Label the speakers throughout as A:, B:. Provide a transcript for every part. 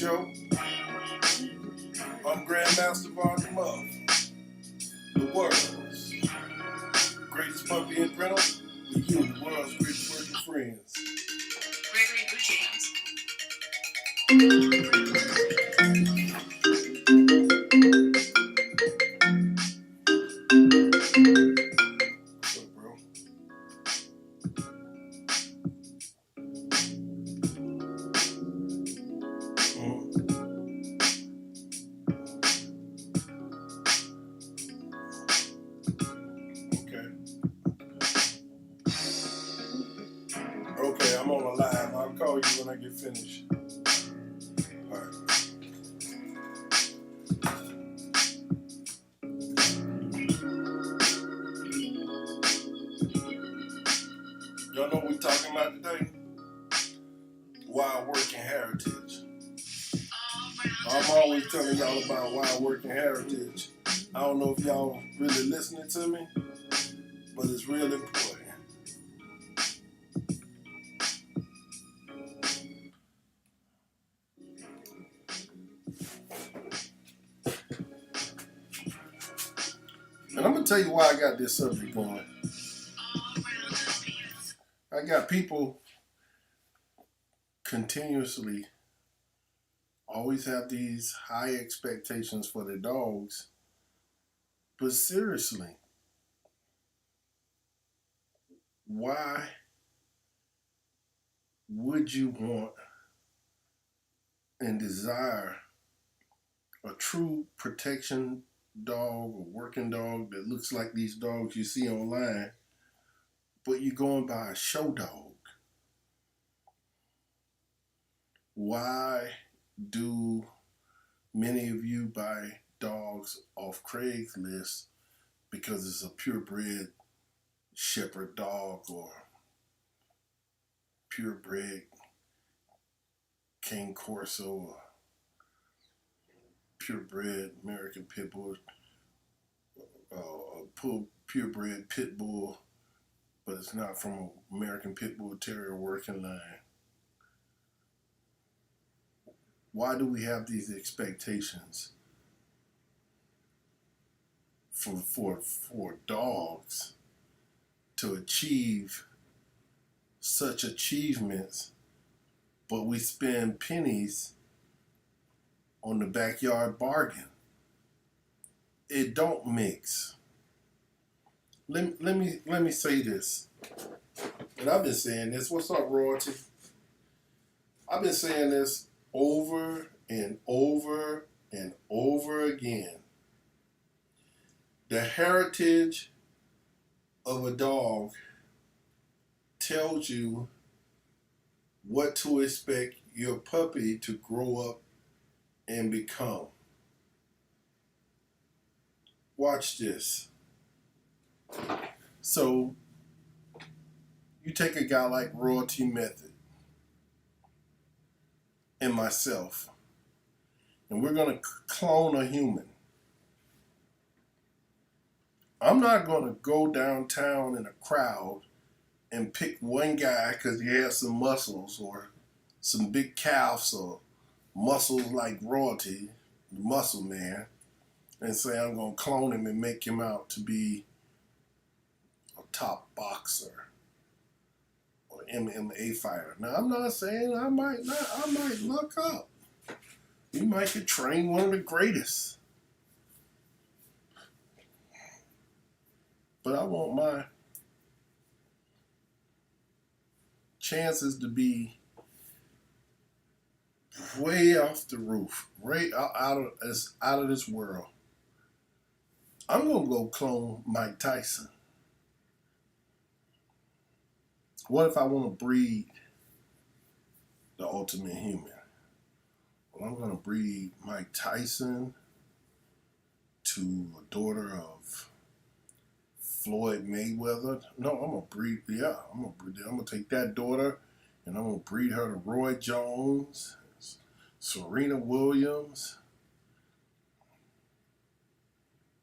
A: show. I'm Grandmaster Varney Muff, the world's greatest puppy and rental, with you, the world's greatest working friends.
B: Gregory Blue James.
A: What's up, bro? Okay, I'm on a live. I'll call you when I get finished. All right. Y'all know what we're talking about today? Wild working heritage. I'm always telling y'all about wild working heritage. I don't know if y'all really listening to me, but it's real important. And I'm going to tell you why I got this subject going. I got people continuously always have these high expectations for their dogs. But seriously, why would you want and desire a true protection dog or working dog that looks like these dogs you see online, but you're going by a show dog? Why do many of you buy dogs off Craigslist because it's a purebred shepherd dog or purebred Cane Corso or purebred American Pit Bull, purebred Pit Bull, but it's not from an American Pit Bull Terrier working line? Why do we have these expectations for dogs to achieve such achievements, but we spend pennies on the backyard bargain? It don't mix. Let me say this, and I've been saying this. What's up, Royalty? I've been saying this over and over and over again. The heritage of a dog tells you what to expect your puppy to grow up and become. Watch this. So, you take a guy like Royalty Method and myself, and we're going to clone a human. I'm not going to go downtown in a crowd and pick one guy because he has some muscles or some big calves or muscles like Royalty, the muscle man, and say I'm going to clone him and make him out to be a top boxer or MMA fighter. Now, I'm not saying I might luck up. You might could train one of the greatest. But I want my chances to be way off the roof, right out of this world. I'm gonna go clone Mike Tyson. What if I want to breed the ultimate human? Well, I'm gonna breed Mike Tyson to a daughter of Floyd Mayweather. No, I'm gonna take that daughter and I'm gonna breed her to Roy Jones, Serena Williams.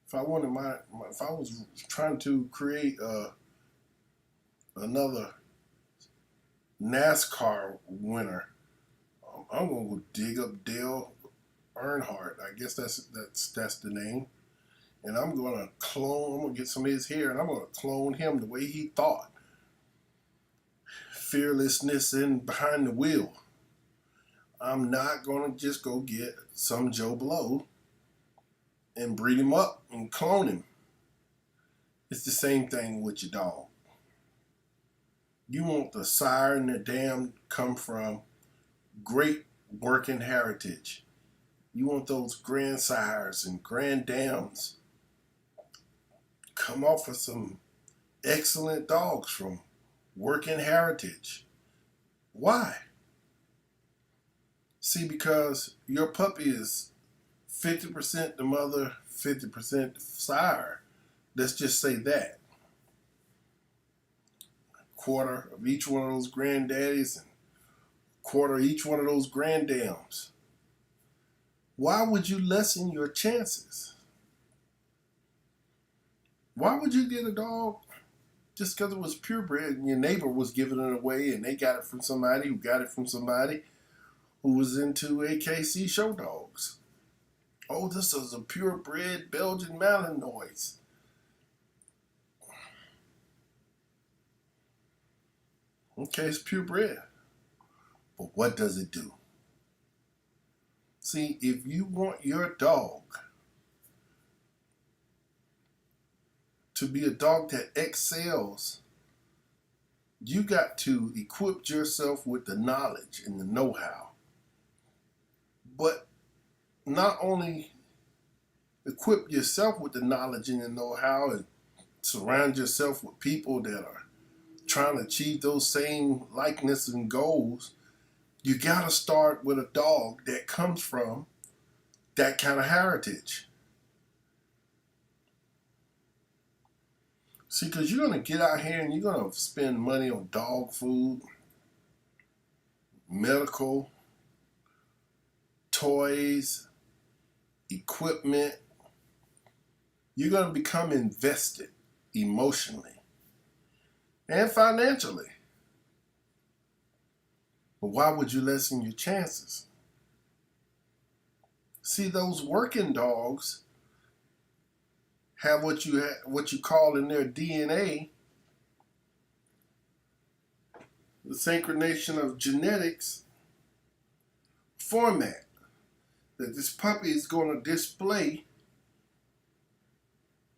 A: If I was trying to create another NASCAR winner, I'm gonna go dig up Dale Earnhardt. I guess that's the name. And I'm gonna clone. I'm gonna get some of his hair, and I'm gonna clone him the way he thought. Fearlessness and behind the wheel. I'm not gonna just go get some Joe Blow and breed him up and clone him. It's the same thing with your dog. You want the sire and the dam come from great working heritage. You want those grandsires and granddams come off of some excellent dogs from working heritage. Why? See, because your puppy is 50% the mother, 50% the sire. Let's just say that. Quarter of each one of those granddaddies and quarter of each one of those granddams. Why would you lessen your chances? Why would you get a dog just because it was purebred and your neighbor was giving it away and they got it from somebody who got it from somebody who was into AKC show dogs? Oh, this is a purebred Belgian Malinois. Okay, it's purebred. But what does it do? See, if you want your dog to be a dog that excels, you got to equip yourself with the knowledge and the know-how. But not only equip yourself with the knowledge and the know-how and surround yourself with people that are trying to achieve those same likeness and goals, you got to start with a dog that comes from that kind of heritage. See, because you're going to get out here and you're going to spend money on dog food, medical, toys, equipment. You're going to become invested emotionally and financially. But why would you lessen your chances? See, those working dogs have what you call in their DNA the synchronization of genetics format that this puppy is going to display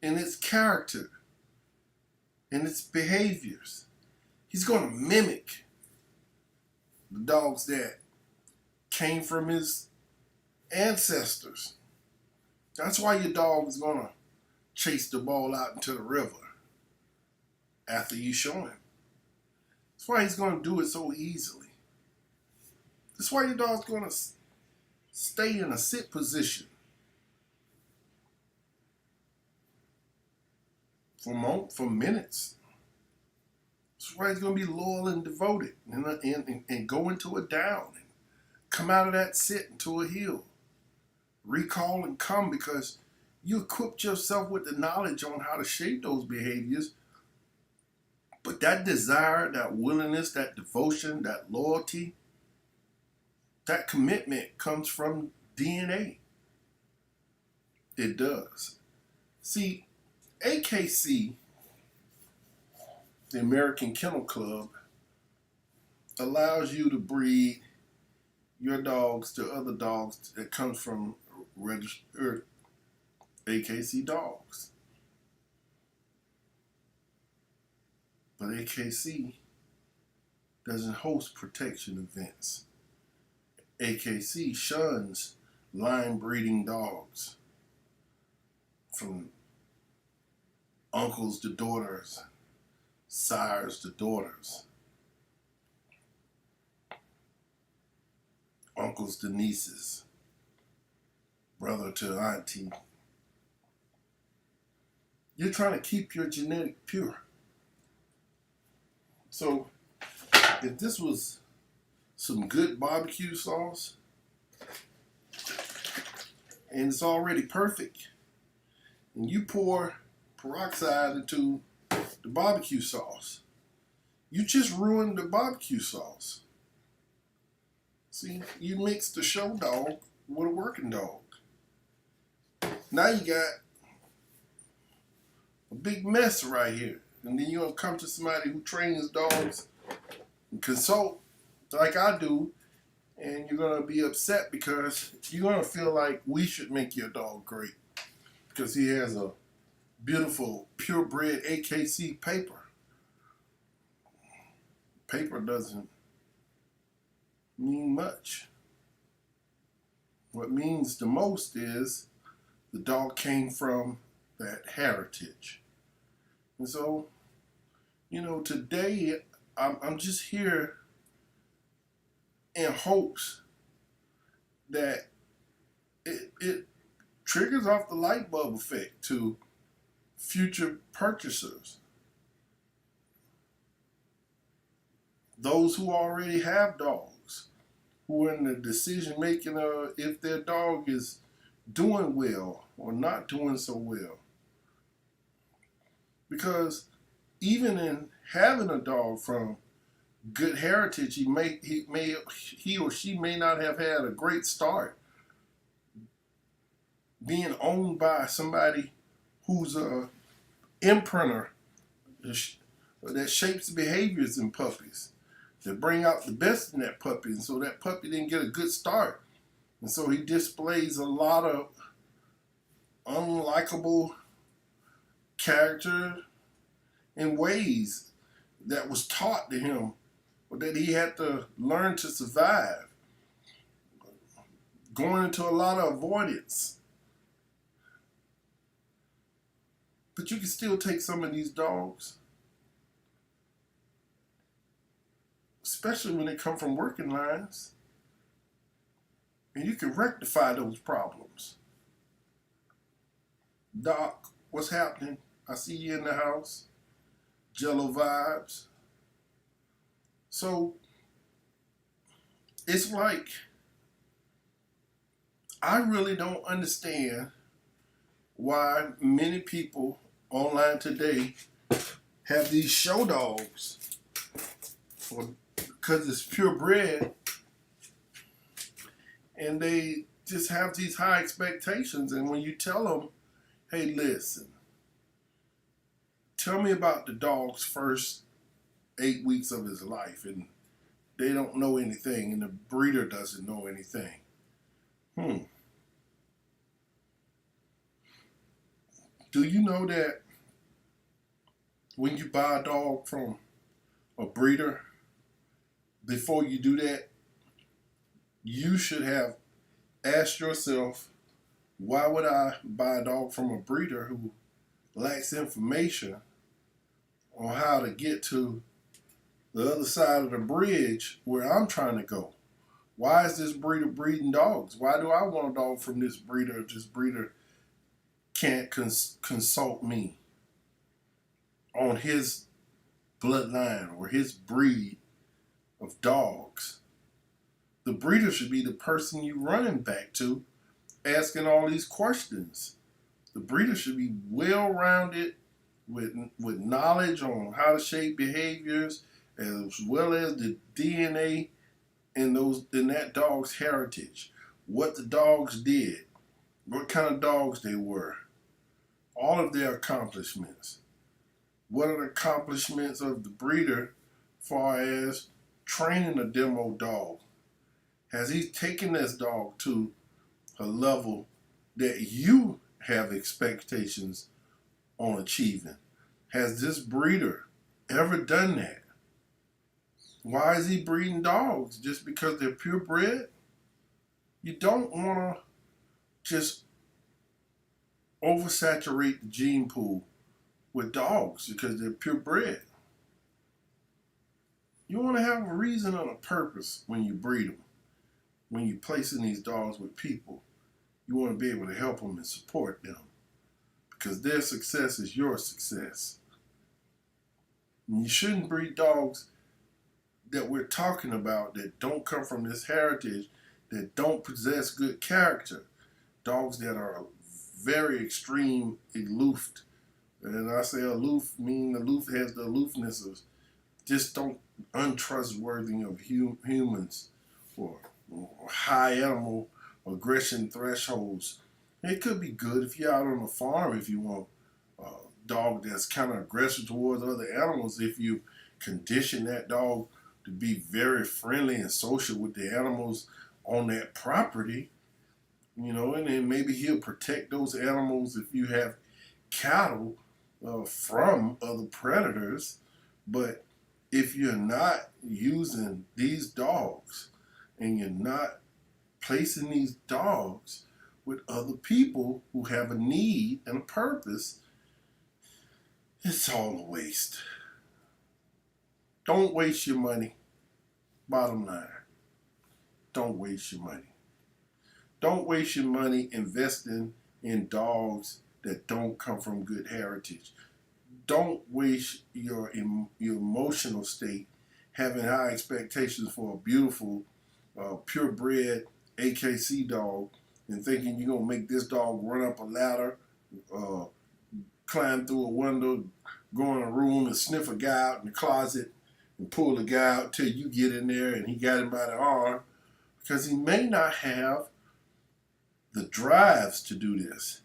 A: in its character, in its behaviors. He's going to mimic the dogs that came from his ancestors. That's why your dog is going to chase the ball out into the river after you show him. That's why he's going to do it so easily. That's why your dog's going to stay in a sit position for minutes. That's why he's going to be loyal and devoted and go into a down and come out of that sit into a heel. Recall and come because you equipped yourself with the knowledge on how to shape those behaviors. But that desire, that willingness, that devotion, that loyalty, that commitment comes from DNA. It does. See, AKC, the American Kennel Club, allows you to breed your dogs to other dogs that comes from registered AKC dogs. But AKC doesn't host protection events. AKC shuns line breeding dogs from uncles to daughters, sires to daughters, uncles to nieces, brother to auntie. You're trying to keep your genetic pure. So if this was some good barbecue sauce and it's already perfect, and you pour peroxide into the barbecue sauce, you just ruined the barbecue sauce. See, you mix the show dog with a working dog. Now you got a big mess right here. And then you're going to come to somebody who trains dogs and consult like I do, and you're going to be upset because you're going to feel like we should make your dog great because he has a beautiful purebred AKC paper. Paper doesn't mean much. What means the most is the dog came from that heritage. And so, today I'm just here in hopes that it triggers off the light bulb effect to future purchasers. Those who already have dogs, who are in the decision making of if their dog is doing well or not doing so well. Because even in having a dog from good heritage, he or she may not have had a great start. Being owned by somebody who's a imprinter that shapes behaviors in puppies, that bring out the best in that puppy, and so that puppy didn't get a good start, and so he displays a lot of unlikable character and ways that was taught to him or that he had to learn to survive, going into a lot of avoidance. But you can still take some of these dogs, especially when they come from working lines, and you can rectify those problems. Doc, what's happening? I see you in the house. Jello vibes. So it's like I really don't understand why many people online today have these show dogs, because it's purebred, and they just have these high expectations. And when you tell them, hey, listen, tell me about the dog's first 8 weeks of his life, and they don't know anything, and the breeder doesn't know anything. Do you know that when you buy a dog from a breeder, before you do that, you should have asked yourself, why would I buy a dog from a breeder who lacks information on how to get to the other side of the bridge where I'm trying to go? Why is this breeder breeding dogs? Why do I want a dog from this breeder if this breeder can't consult me on his bloodline or his breed of dogs? The breeder should be the person you running back to, asking all these questions. The breeder should be well-rounded with knowledge on how to shape behaviors, as well as the DNA in that dog's heritage, what the dogs did, what kind of dogs they were, all of their accomplishments. What are the accomplishments of the breeder as far as training a demo dog? Has he taken this dog to a level that you have expectations on achieving? Has this breeder ever done that? Why is he breeding dogs? Just because they're purebred? You don't want to just oversaturate the gene pool with dogs because they're purebred. You want to have a reason and a purpose when you breed them. When you're placing these dogs with people, you want to be able to help them and support them, because their success is your success. And you shouldn't breed dogs that we're talking about that don't come from this heritage, that don't possess good character. Dogs that are very extreme, aloof. And I say aloof, meaning aloof has the aloofness of just don't untrustworthy of humans or high animal aggression thresholds. It could be good if you're out on a farm, if you want a dog that's kind of aggressive towards other animals. If you condition that dog to be very friendly and social with the animals on that property, and then maybe he'll protect those animals if you have cattle from other predators. But if you're not using these dogs and you're not placing these dogs with other people who have a need and a purpose, it's all a waste. Don't waste your money. Bottom line, don't waste your money. Don't waste your money investing in dogs that don't come from good heritage. Don't waste your emotional state having high expectations for a beautiful, purebred AKC dog and thinking you're going to make this dog run up a ladder, uh, climb through a window, go in a room and sniff a guy out in the closet and pull the guy out till you get in there and he got him by the arm, because he may not have the drives to do this.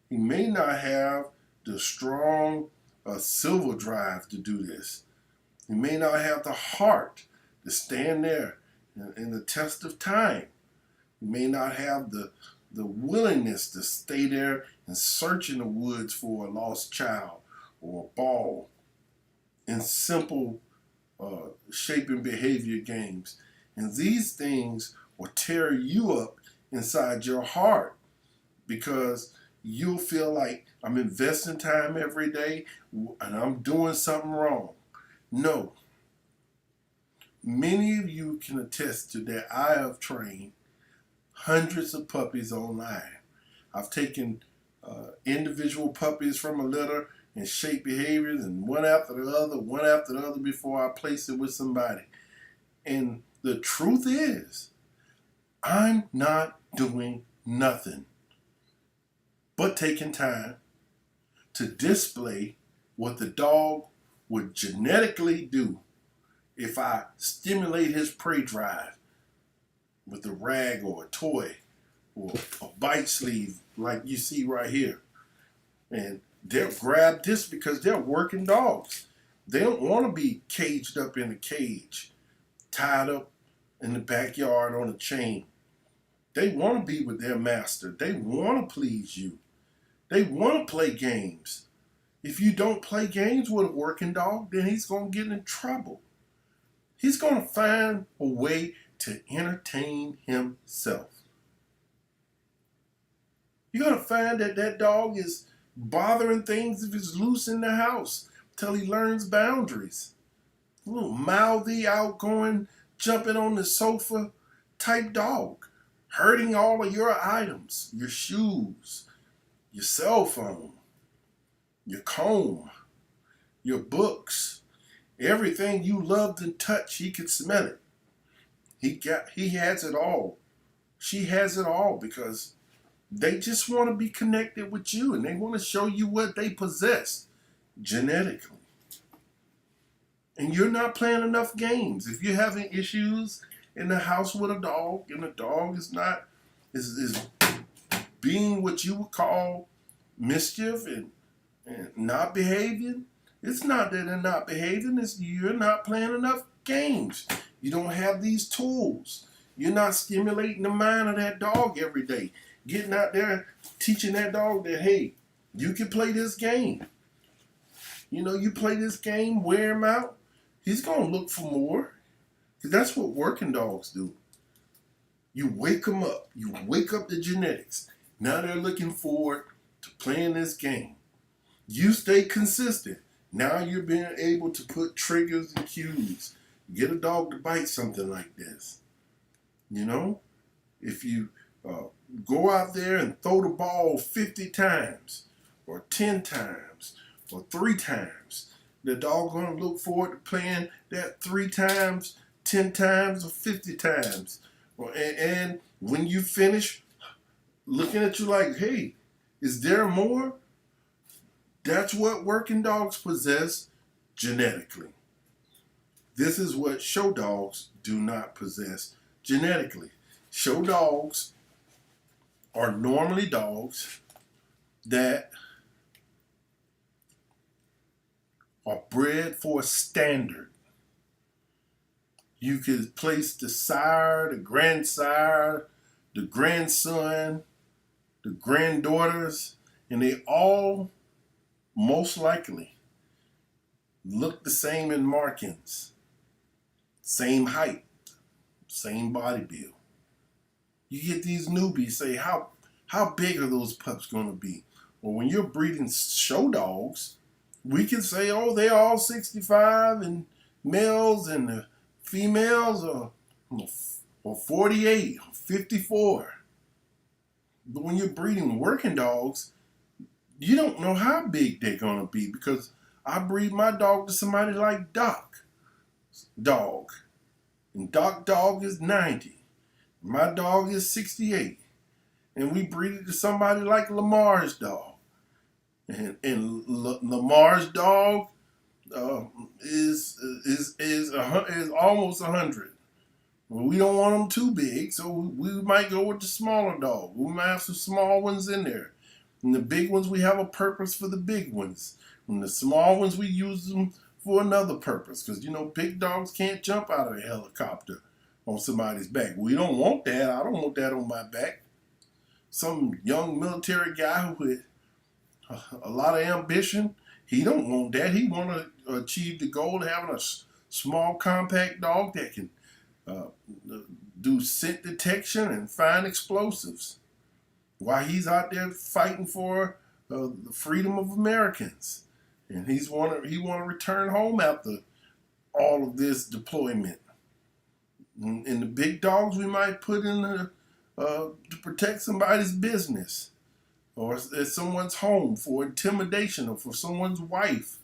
A: He may not have the strong silver drive to do this. He may not have the heart to stand there in the test of time. He may not have the willingness to stay there and search in the woods for a lost child or a ball in simple shaping behavior games. And these things will tear you up inside your heart, because you'll feel like I'm investing time every day and I'm doing something wrong. No. Many of you can attest to that. I have trained hundreds of puppies online. I've taken individual puppies from a litter and shaped behaviors, and one after the other before I place it with somebody. And the truth is, I'm not doing nothing but taking time to display what the dog would genetically do if I stimulate his prey drive with a rag or a toy or a bite sleeve like you see right here. And they'll grab this because they're working dogs. They don't want to be caged up in a cage, tied up in the backyard on a chain. They want to be with their master. They want to please you. They want to play games. If you don't play games with a working dog, then he's going to get in trouble. He's going to find a way to entertain himself. You're going to find that that dog is bothering things if it's loose in the house till he learns boundaries. A little mouthy, outgoing, jumping on the sofa type dog, hurting all of your items, your shoes, your cell phone, your comb, your books, everything you loved and touched. He could smell it. He has it all. She has it all, because they just want to be connected with you and they want to show you what they possess genetically. And you're not playing enough games. If you're having issues in the house with a dog and the dog is being what you would call mischief and not behaving, it's not that they're not behaving, it's you're not playing enough games. You don't have these tools. You're not stimulating the mind of that dog every day. Getting out there, teaching that dog that, hey, you can play this game. You play this game, wear him out, he's going to look for more. Because that's what working dogs do. You wake them up. You wake up the genetics. Now they're looking forward to playing this game. You stay consistent. Now you're being able to put triggers and cues. Get a dog to bite something like this. If you go out there and throw the ball 50 times or 10 times or 3 times, the dog going to look forward to playing that 3 times, 10 times, or 50 times. And when you finish, looking at you like, hey, is there more? That's what working dogs possess genetically. This is what show dogs do not possess genetically. Show dogs are normally dogs that are bred for a standard. You could place the sire, the grandsire, the grandson, the granddaughters, and they all most likely look the same in markings, same height, same body build. You get these newbies say, how big are those pups going to be? Well, when you're breeding show dogs, we can say, oh, they're all 65 and males, and the females are or 48, 54. But when you're breeding working dogs, you don't know how big they're going to be, because I breed my dog to somebody like Doc Dog. And Doc Dog is 90. My dog is 68. And we breed it to somebody like Lamar's dog. And Lamar's dog uh, is almost 100. Well, we don't want them too big, so we might go with the smaller dog. We might have some small ones in there. And the big ones, we have a purpose for the big ones. And the small ones, we use them for another purpose. Because, big dogs can't jump out of a helicopter on somebody's back. We don't want that. I don't want that on my back. Some young military guy with a lot of ambition, he don't want that. He want to achieve the goal of having a small, compact dog that can uh, do scent detection and find explosives, while he's out there fighting for the freedom of Americans, and he want to return home after all of this deployment. And the big dogs we might put in to protect somebody's business, or at someone's home, for intimidation, or for someone's wife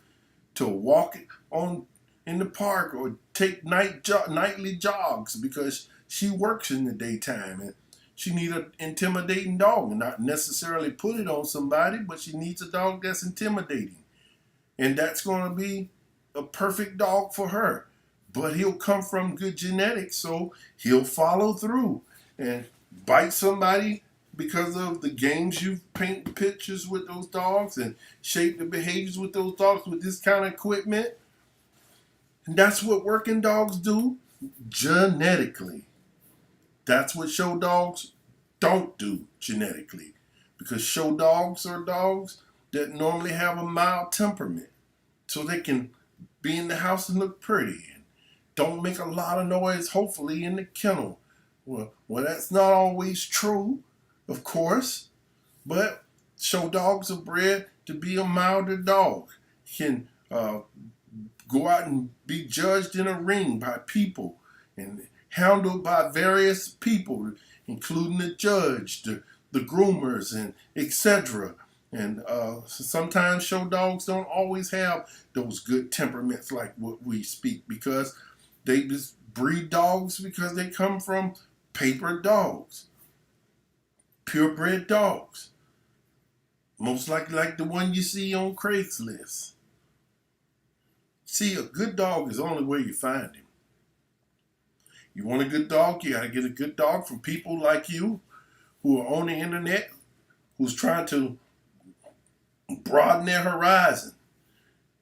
A: to walk on in the park, or take nightly jogs because she works in the daytime and she needs an intimidating dog, and not necessarily put it on somebody, but she needs a dog that's intimidating. And that's going to be a perfect dog for her. But he'll come from good genetics, so he'll follow through and bite somebody because of the games you paint pictures with those dogs and shape the behaviors with those dogs with this kind of equipment. And that's what working dogs do genetically. That's what show dogs don't do genetically. Because show dogs are dogs that normally have a mild temperament. So they can be in the house and look pretty, and don't make a lot of noise, hopefully, in the kennel. Well, that's not always true, of course. But show dogs are bred to be a milder dog. Can go out and be judged in a ring by people and handled by various people, including the judge, the groomers, and etc. And sometimes show dogs don't always have those good temperaments like what we speak, because they just breed dogs because they come from paper dogs, purebred dogs, most likely like the one you see on Craigslist. See, a good dog is the only way you find him. You want a good dog, you got to get a good dog from people like you who are on the internet, who's trying to broaden their horizon.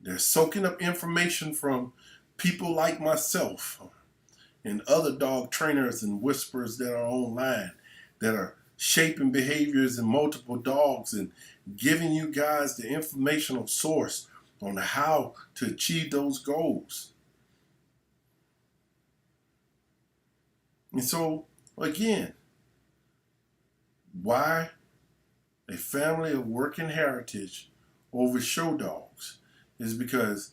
A: They're soaking up information from people like myself and other dog trainers and whisperers that are online, that are shaping behaviors in multiple dogs and giving you guys the informational source on how to achieve those goals. And so, again, why a family of working heritage over show dogs is because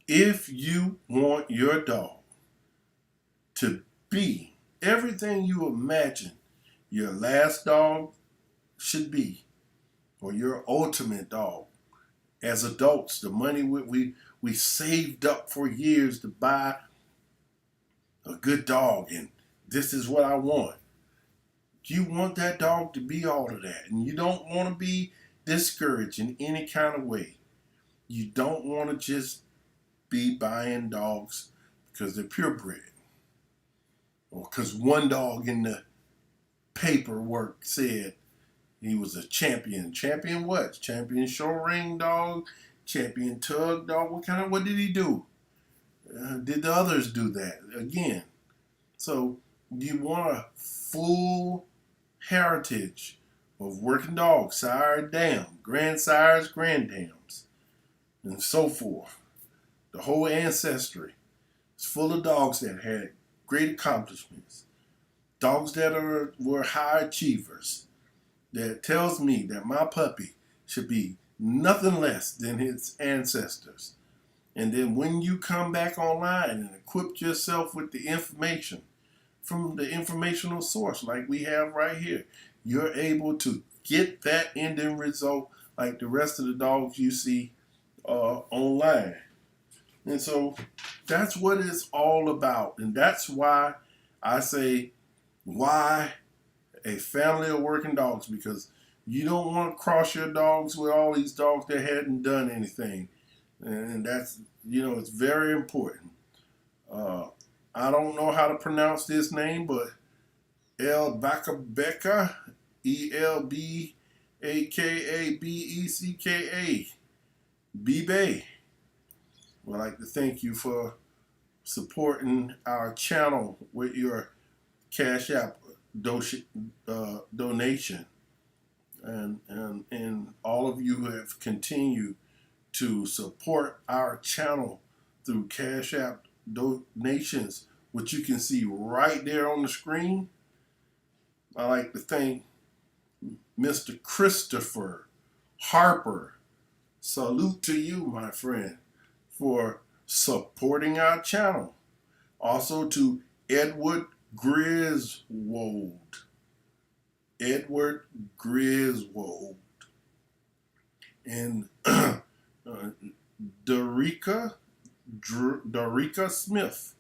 A: if you want your dog to be everything you imagine your last dog should be, or your ultimate dog, as adults, the money we saved up for years to buy a good dog, and this is what I want. You want that dog to be all of that, and you don't want to be discouraged in any kind of way. You don't want to just be buying dogs because they're purebred, or because one dog in the paperwork said he was a champion. Champion what? Champion show ring dog? Champion tug dog? What did he do? Did the others do that? Again, so you want a full heritage of working dogs, sire, dam, grandsires, granddams, and so forth. The whole ancestry is full of dogs that had great accomplishments, dogs that were high achievers. That tells me that my puppy should be nothing less than his ancestors. And then when you come back online and equip yourself with the information from the informational source like we have right here, you're able to get that ending result like the rest of the dogs you see online. And so that's what it's all about. And that's why I say, why a family of working dogs? Because you don't want to cross your dogs with all these dogs that hadn't done anything. And that's, it's very important. I don't know how to pronounce this name, but El Bakabeka, Elbakabecka, B-Bay. I'd like to thank you for supporting our channel with your Cash App donation. And all of you who have continued to support our channel through Cash App donations, which you can see right there on the screen. I'd like to thank Mr. Christopher Harper. Salute to you, my friend, for supporting our channel. Also to Edward Griswold. Edward Griswold. And Dorica Smith.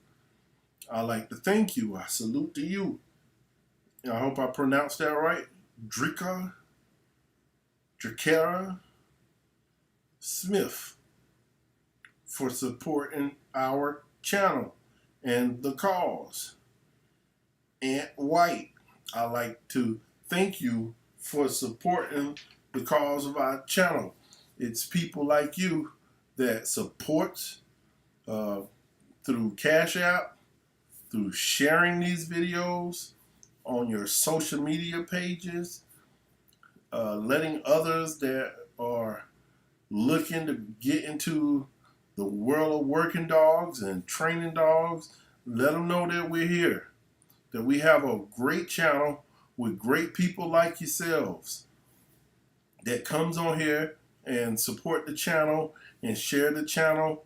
A: I'd like to thank you. I salute to you. I hope I pronounced that right. Drakera Smith for supporting our channel and the cause. Aunt White, I'd like to thank you for supporting the cause of our channel. It's people like you that supports through Cash App, through sharing these videos on your social media pages, letting others that are looking to get into the world of working dogs and training dogs, let them know that we're here, that we have a great channel with great people like yourselves that comes on here and support the channel and share the channel,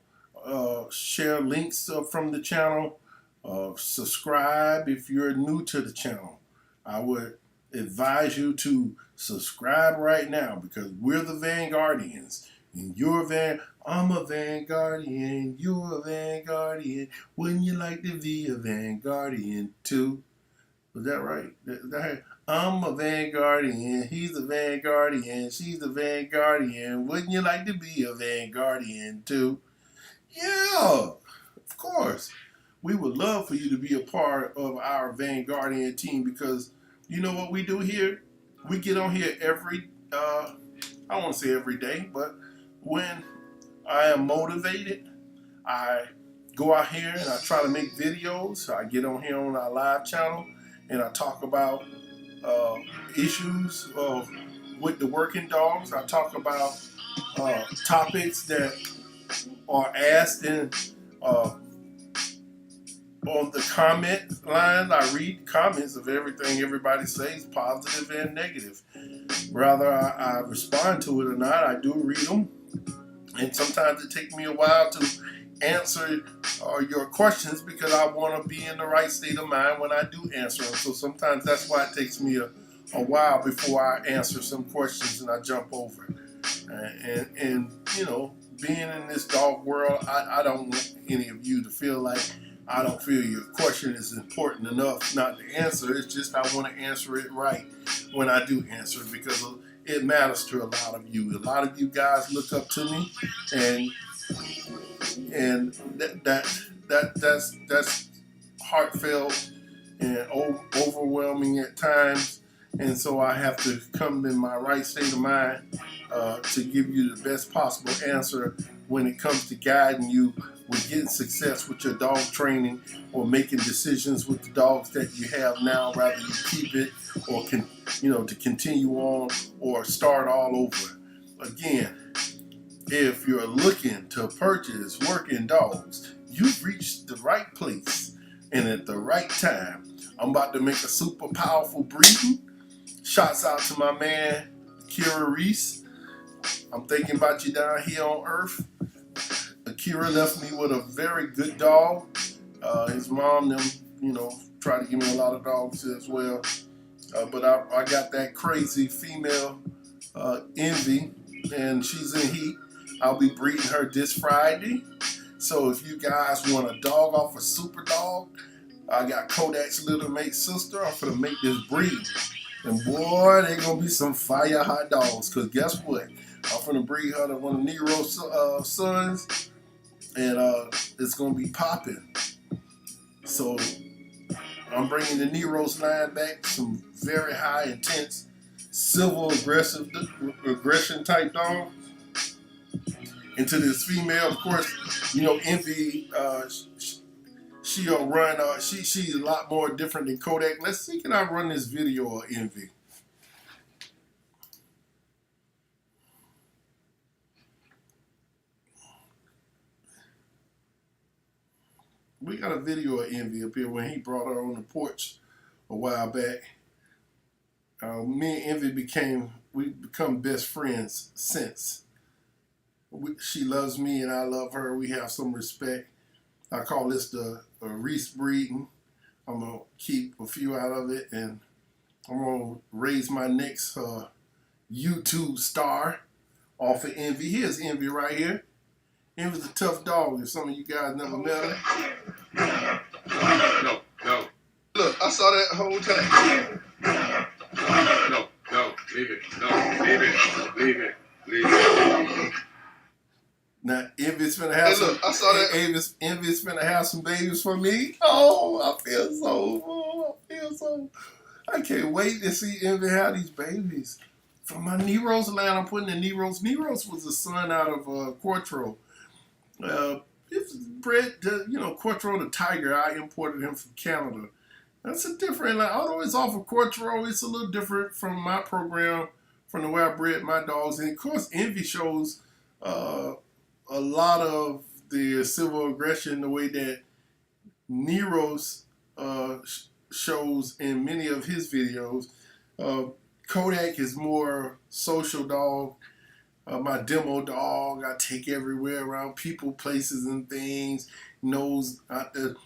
A: share links from the channel, subscribe if you're new to the channel. I would advise you to subscribe right now because we're the Vanguardians. And you're I'm a Vanguardian, you're a Vanguardian. Wouldn't you like to be a Vanguardian too? Was that right? I'm a Vanguardian, he's a Vanguardian, she's a Vanguardian. Wouldn't you like to be a Vanguardian too? Yeah, of course. We would love for you to be a part of our Vanguardian team because you know what we do here? We get on here every, I don't want to say every day, but when I am motivated, I go out here and I try to make videos. I get on here on our live channel and I talk about issues with the working dogs. I talk about topics that are asked in on the comment line. I read comments of everything everybody says, positive and negative. Whether I respond to it or not, I do read them. And sometimes it takes me a while to answer your questions because I want to be in the right state of mind when I do answer them. So sometimes that's why it takes me a while before I answer some questions and I jump over. And being in this dog world, I don't want any of you to feel like I don't feel your question is important enough not to answer. It's just I want to answer it right when I do answer it because it matters to a lot of you. A lot of you guys look up to me, and that's heartfelt and overwhelming at times and so I have to come in my right state of mind to give you the best possible answer when it comes to guiding you with getting success with your dog training or making decisions with the dogs that you have now, rather you keep it or to continue on or start all over. Again, if you're looking to purchase working dogs, you've reached the right place and at the right time. I'm about to make a super powerful breeding. Shouts out to my man, Akira Reese. I'm thinking about you down here on Earth. Akira left me with a very good dog. His mom, them, tried to give me a lot of dogs as well. But I got that crazy female Envy, and she's in heat. I'll be breeding her this Friday. So if you guys want a dog off a super dog, I got Kodak's little mate sister. I'm gonna make this breed. And boy, they gonna be some fire hot dogs. Cause guess what? I'm gonna breed her to one of Nero's sons, and it's gonna be popping. So I'm bringing the Nero's line back, some very high intense civil aggression type dog. Into this female, of course, Envy. She'll run. She's a lot more different than Kodak. Let's see, can I run this video of Envy? We got a video of Envy up here when he brought her on the porch a while back. Me and Envy we've become best friends since. She loves me and I love her. We have some respect. I call this the Reese breeding. I'm going to keep a few out of it, and I'm going to raise my next YouTube star off of Envy. Here's Envy right here. Envy's a tough dog. If some of you guys never met her. No. Look, I saw that whole time. No, leave it. No, leave it. Now, Envy's finna have I saw that. Envy's finna have some babies for me. Oh, I feel so. I can't wait to see Envy have these babies. From my Nero's line, I'm putting in Nero's. Nero's was a son out of Quattro. It's bred, Quattro the tiger. I imported him from Canada. That's a different line. Although it's off of Quattro, it's a little different from my program, from the way I bred my dogs. And of course, Envy shows a lot of the civil aggression the way that Nero's shows in many of his videos. Kodak is more social dog. My demo dog, I take everywhere around people, places, and things. Knows not to,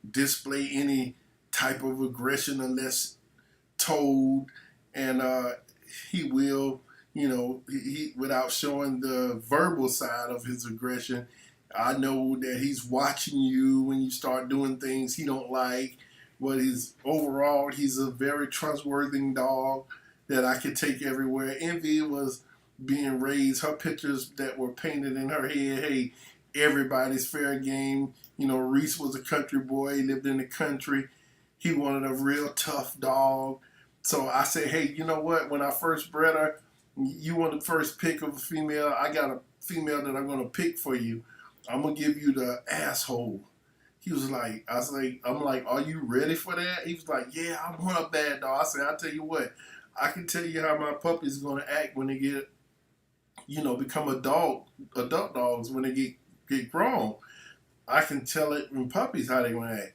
A: display any type of aggression unless told, and he will, he without showing the verbal side of his aggression. I know that he's watching you when you start doing things he don't like, but overall he's a very trustworthy dog that I could take everywhere. Envy was being raised, her pictures that were painted in her head, hey, everybody's fair game. Reese was a country boy, he lived in the country. He wanted a real tough dog. So I said, hey, you know what? When I first bred her, you want the first pick of a female, I got a female that I'm going to pick for you. I'm going to give you the asshole. He was like, I'm like, are you ready for that? He was like, yeah, I want a bad dog. I said, I'll tell you what, I can tell you how my puppy's going to act when they get, become adult dogs, when they get grown. I can tell it in puppies how they going to act.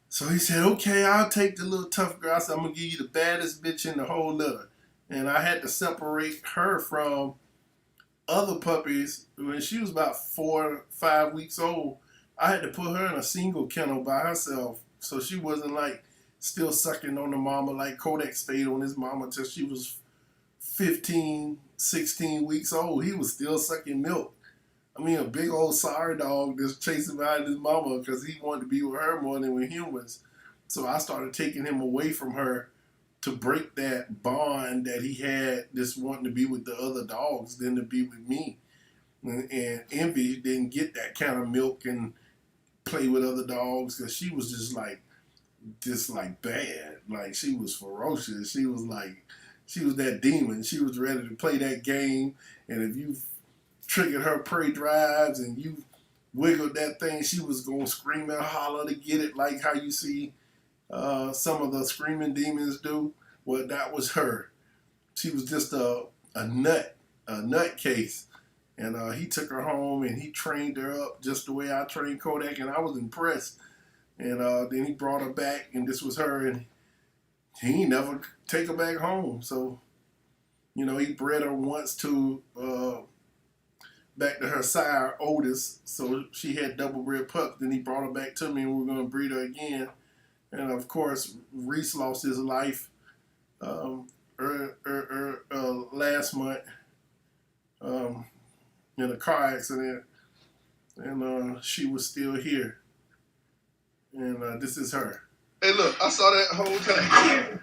A: So he said, okay, I'll take the little tough girl. I said, I'm going to give you the baddest bitch in the whole litter. And I had to separate her from other puppies. When she was about 4 or 5 weeks old, I had to put her in a single kennel by herself. So she wasn't like still sucking on the mama like Kodak stayed on his mama till she was 15, 16 weeks old. He was still sucking milk. I mean, a big old sorry dog just chasing behind his mama because he wanted to be with her more than with humans. So I started taking him away from her to break that bond that he had, just wanting to be with the other dogs than to be with me. And Envy didn't get that kind of milk and play with other dogs because she was just like just like bad. Like she was ferocious. She was that demon. She was ready to play that game. And if you triggered her prey drives and you wiggled that thing, she was gonna scream and holler to get it, like how you see some of the screaming demons do. Well, that was her. She was just a nut case. And he took her home and he trained her up just the way I trained Kodak, and I was impressed. And then he brought her back, and this was her, and he never take her back home. So, he bred her once to back to her sire, Otis. So she had double bred pups. Then he brought her back to me, and we were going to breed her again. And of course, Reese lost his life last month in a car accident, and she was still here. And this is her. Hey, look, I saw that whole time.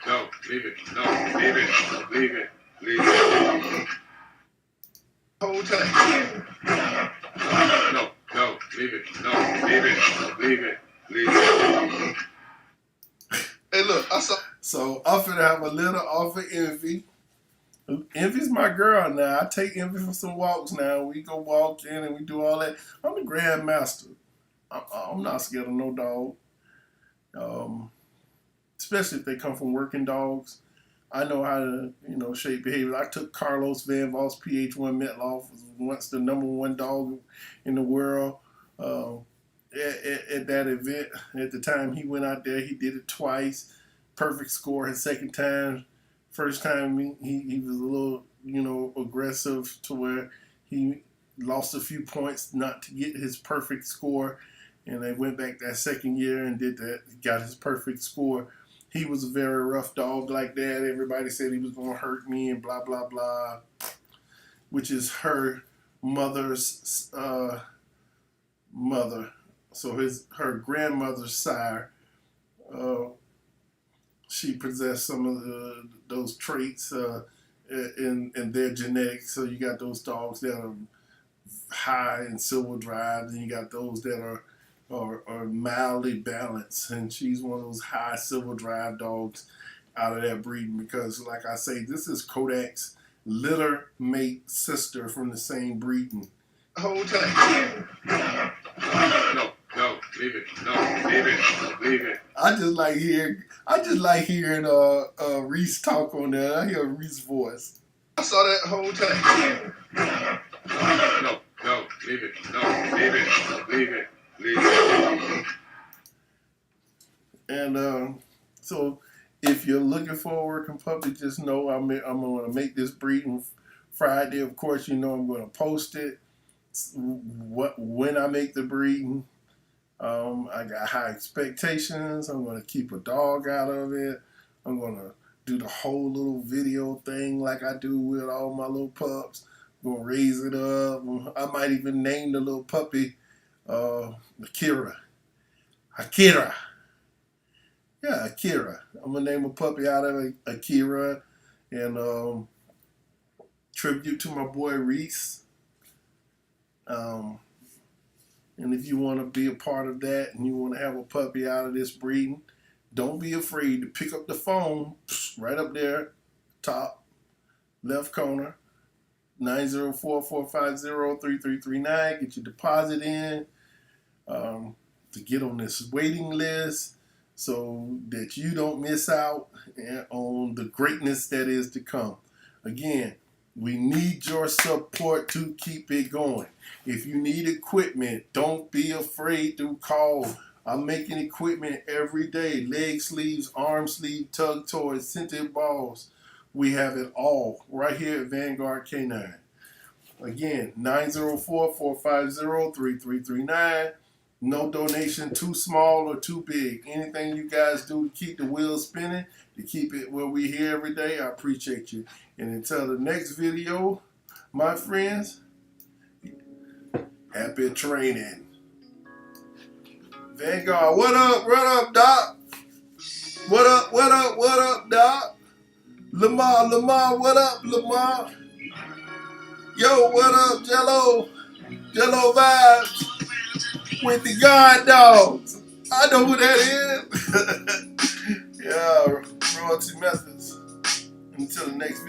C: No, leave it. No, leave it. Leave it. Leave it.
A: Whole time.
C: No, leave it. No, leave it. Leave it. Leave it.
A: Hey, look, I saw. So I'm finna have a little off of Envy. Envy's my girl now. I take Envy for some walks now. We go walk in and we do all that. I'm the grandmaster. I'm not scared of no dog. Especially if they come from working dogs. I know how to, shape behavior. I took Carlos Van Voss, PH1 Metloff, was once the #1 dog in the world. At that event, at the time he went out there, he did it twice. Perfect score his second time. First time he was a little, aggressive to where he lost a few points not to get his perfect score. And they went back that second year and did that, got his perfect score. He was a very rough dog like that. Everybody said he was going to hurt me and blah, blah, blah, which is her mother's mother. So her grandmother's sire, she possessed some of those traits in their genetics. So you got those dogs that are high in silver drive, and you got those that are mildly balanced, and she's one of those high silver drive dogs out of that breeding, because like I say, this is Kodak's litter mate sister from the same breeding. Whole time.
C: No, leave it. No, leave it. Leave it.
A: I just like hearing Reese talk on there. I hear Reese's voice. I saw that whole time.
C: No, leave it. No, leave it. Leave it. Leave it.
A: And so if you're looking for a working puppy, just know I'm going to make this breeding Friday. Of course, I'm going to post it when I make the breeding. I got high expectations. I'm going to keep a dog out of it. I'm going to do the whole little video thing like I do with all my little pups. I'm going to raise it up. I might even name the little puppy Akira. Yeah, Akira. I'm going to name a puppy out of Akira. And tribute to my boy Reese. And if you want to be a part of that and you want to have a puppy out of this breeding, don't be afraid to pick up the phone right up there, top left corner, 904-450-3339. Get your deposit in to get on this waiting list so that you don't miss out on the greatness that is to come. Again, we need your support to keep it going. If you need equipment, don't be afraid to call. I'm making equipment every day. Leg sleeves, arm sleeve, tug toys, scented balls. We have it all right here at Vanguard K9. Again, 904-450-3339. No donation too small or too big. Anything you guys do to keep the wheels spinning, to keep it where we here every day, I appreciate you. And until the next video, my friends, happy training. Vanguard, what up, Doc? What up, Doc? Lamar, what up, Lamar? Yo, what up, Jello vibes with the guard dogs. I know who that is. Yeah, royalty methods. Until the next video.